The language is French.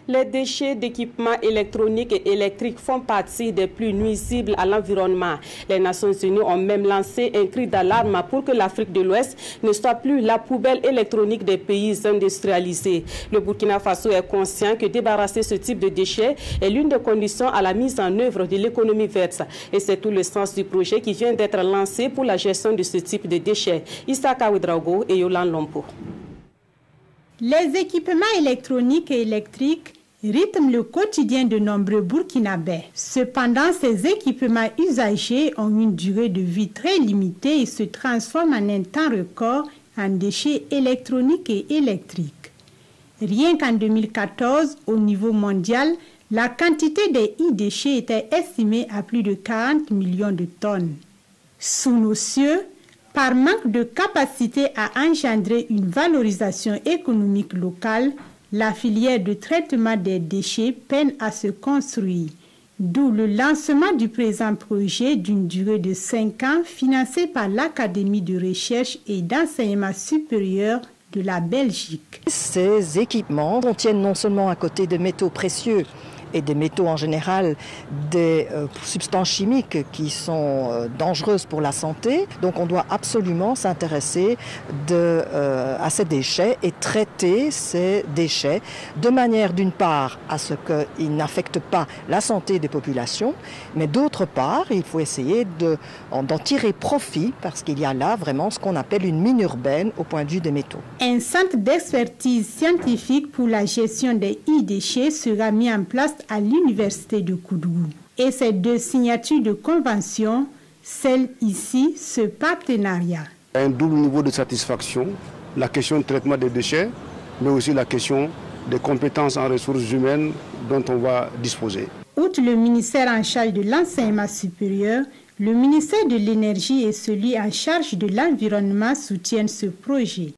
Les déchets d'équipements électroniques et électriques font partie des plus nuisibles à l'environnement. Les Nations Unies ont même lancé un cri d'alarme pour que l'Afrique de l'Ouest ne soit plus la poubelle électronique des pays industrialisés. Le Burkina Faso est conscient que débarrasser ce type de déchets est l'une des conditions à la mise en œuvre de l'économie verte. Et c'est tout le sens du projet qui vient d'être lancé pour la gestion de ce type de déchets. Issaka Ouedraogo et Yolande Lompo. Les équipements électroniques et électriques rythment le quotidien de nombreux Burkinabés. Cependant, ces équipements usagés ont une durée de vie très limitée et se transforment en un temps record en déchets électroniques et électriques. Rien qu'en 2014, au niveau mondial, la quantité des e-déchets était estimée à plus de 40 millions de tonnes. Sous nos cieux, par manque de capacité à engendrer une valorisation économique locale, la filière de traitement des déchets peine à se construire. D'où le lancement du présent projet d'une durée de 5 ans financé par l'Académie de recherche et d'enseignement supérieur de la Belgique. Ces équipements contiennent non seulement à côté de métaux précieux, et des métaux en général, des substances chimiques qui sont dangereuses pour la santé. Donc on doit absolument s'intéresser à ces déchets et traiter ces déchets de manière d'une part à ce qu'ils n'affectent pas la santé des populations, mais d'autre part il faut essayer d'en tirer profit parce qu'il y a là vraiment ce qu'on appelle une mine urbaine au point de vue des métaux. Un centre d'expertise scientifique pour la gestion des e-déchets sera mis en place à l'université de Koudougou. Et ces deux signatures de convention scellent ici ce partenariat. Un double niveau de satisfaction, la question du traitement des déchets, mais aussi la question des compétences en ressources humaines dont on va disposer. Outre le ministère en charge de l'enseignement supérieur, le ministère de l'énergie et celui en charge de l'environnement soutiennent ce projet.